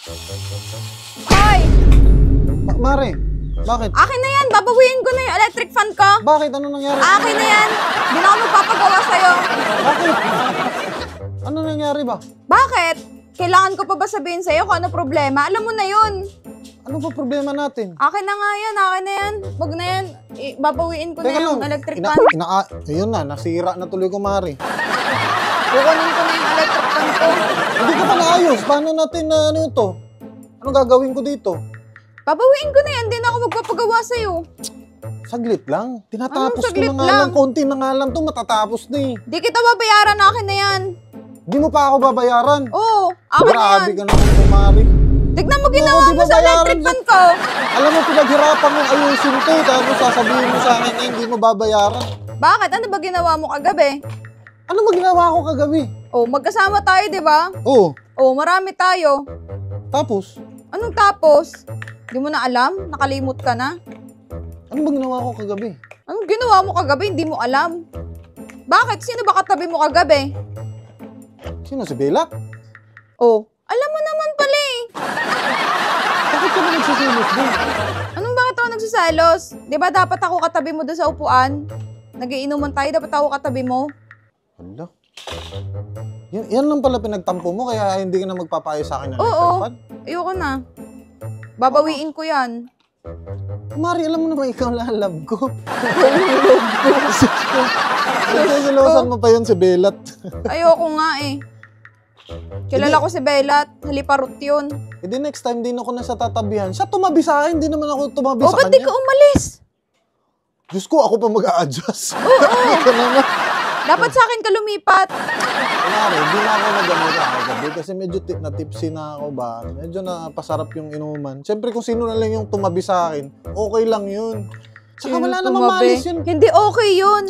Hoy! Mare, bakit? Akin na yan! Babawiin ko na yung electric fan ko! Bakit? Ano nangyari? Akin na yan! Hindi na ako magpapagawa sa'yo! Bakit? Ano nangyari ba? Bakit? Kailangan ko pa ba sabihin sa'yo kung ano problema? Alam mo na yun! Ano ba problema natin? Akin na nga yan, akin na yan. Wag na yan. Babawiin ko na yung electric fan. Ayun na, nasira na tuloy ko, Mare. Kukunin ko na yung electric fan ko. Hindi ka pa naayos. Paano natin na ano ito? Ano gagawin ko dito? Babawiin ko na yan. Hindi na ako magpapagawa sa'yo. Saglit lang. Tinatapos saglit ko na nga lang? lang. Konti na nga lang ito. Matatapos na eh. Di kita babayaran, akin na yan. Hindi mo pa ako babayaran. Oo, akin na yan. Grabe ka naman po, Mare. Tignan mo ginawa Oo, di mo sa babayaran electric mo. fan ko. Alam mo, pinaghirapan mo ayusin ito. Tapos sasabihin mo sa akin na hindi mo babayaran. Bakit? Ano ba ginawa mo kagabi? Ano ba ginawa ko kagabi? Oh, magkasama tayo, di ba? Oo. Oh, marami tayo. Tapos, Anong tapos? Di mo na alam? Nakalimot ka na? ano ba ginawa ko kagabi? Anong ginawa mo kagabi? Hindi mo alam. Bakit? Sino ba katabi mo kagabi? Sino, si Bella? Oh, alam mo naman pala eh. Bakit ka ba nagsisilos doon? Anong bakit ako nagsiselos? Di ba dapat ako katabi mo doon sa upuan? Nagiinuman tayo, dapat ako katabi mo? Hala. Yan lang pala pinagtampo mo, kaya hindi ka na magpapaayos sa akin ng Oo. electric fan? Ayoko na. Babawiin ko yan. Mari, alam mo naman ikaw lang ang love ko. Nagsilosan mo pa yun si Belat. Ayoko nga eh. Kilala ko si Bella at haliparot yun. E di next time, din ako na sa tatabihan. Siya tumabi sa akin, di naman ako tumabi O, sa ba't di kanya. ka umalis? Diyos ko, ako pa mag-a-adjust. Oo. Ito naman. Dapat sa akin ka lumipat. Mari, hindi na ako nag-ano kagabi kasi medyo na-tipsy na ako ba. Medyo napasarap yung inuman. Siyempre kung sino na lang yung tumabi sa akin, okay lang yun. Saka Sino wala namang tumabi? malis yun. Hindi okay yun.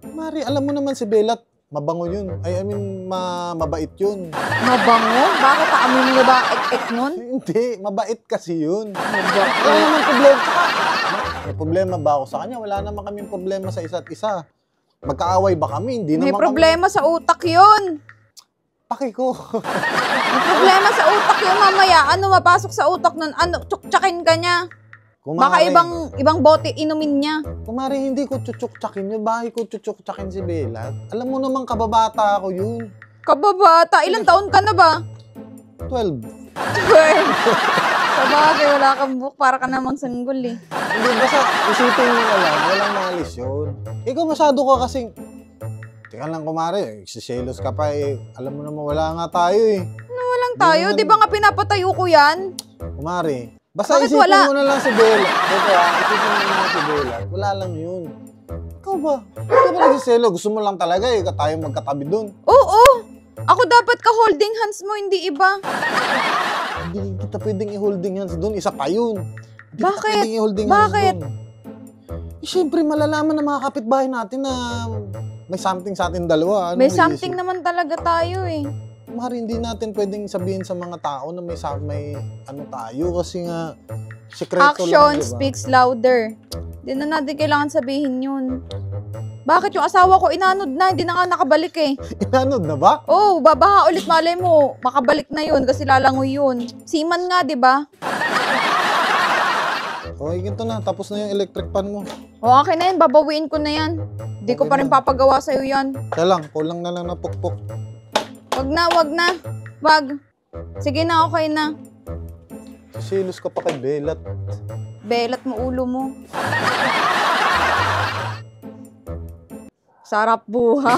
Mari, alam mo naman si Belat, mabango yun. I mean, mabait yun. Mabango? Bakit aamin mo ba ek-ek nun? Hindi, mabait kasi yun. Mabango. Wala naman problema. May problema ba ako sa kanya? Wala naman kaming problema sa isa't isa. Magkaaway ba kami? Hindi May naman problema sa utak yun. Paki ko. May problema sa utak yun mamaya. Ano mapasok sa utak nun? Ano, tsuktsakin ka niya. Baka ibang bote inumin niya. Kumari, hindi ko tsutsuk-tsakin yun. Bakit ko tsutsuk-tsakin si Bella? Alam mo naman, kababata ako yun. Kababata, ilang taon ka na ba? 12. 12. Sabagay, wala kang book. Para ka namang sanggol eh. Hindi, basta isipin mo na lang. Walang malis yun. Ikaw masyado ka kasing... Teka lang, kumari. Siselos ka pa eh. Alam mo naman, wala nga tayo eh. Ano walang tayo? Di ba nga pinapatayo ko yan? Kumari. Basta Bakit isipin wala? mo na lang si Bella. Ito isipin mo na lang si Bella. Wala lang yun. Ikaw ba? Ikaw ba nagsiselo? Gusto mo lang talaga eh. Tayo magkatabi dun. Oo. Ako dapat ka holding hands mo, hindi iba. Hindi kita pwedeng i-holding hands dun. Isa pa yun. Hindi Bakit? kita pwedeng i-holding Bakit? hands dun. Eh, syempre, malalaman ng mga kapitbahay natin na may something sa atin dalawa. Ano May something naman talaga tayo eh. Mari, hindi natin pwedeng sabihin sa mga tao na may ano tayo kasi nga sekreto Action lang, diba? speaks louder. Hindi na natin kailangan sabihin yun. Bakit yung asawa ko inanod na, hindi na nga nakabalik eh. Inanod na ba? Oh, babaha ulit, malay mo. Makabalik na yun kasi lalangoy yun. Seaman nga, di ba? Okay, ginto na. Tapos na yung electric pan mo. O, akin na yan, babawiin ko na yan. Hindi ko Okay pa rin na. papagawa sa'yo yan. Kaya lang, kulang na lang na pukpok. Wag na, wag na. Wag. Sige na, okay na. Silos ka pa kay Belat. Belat mo ulo mo. Sarap buhay.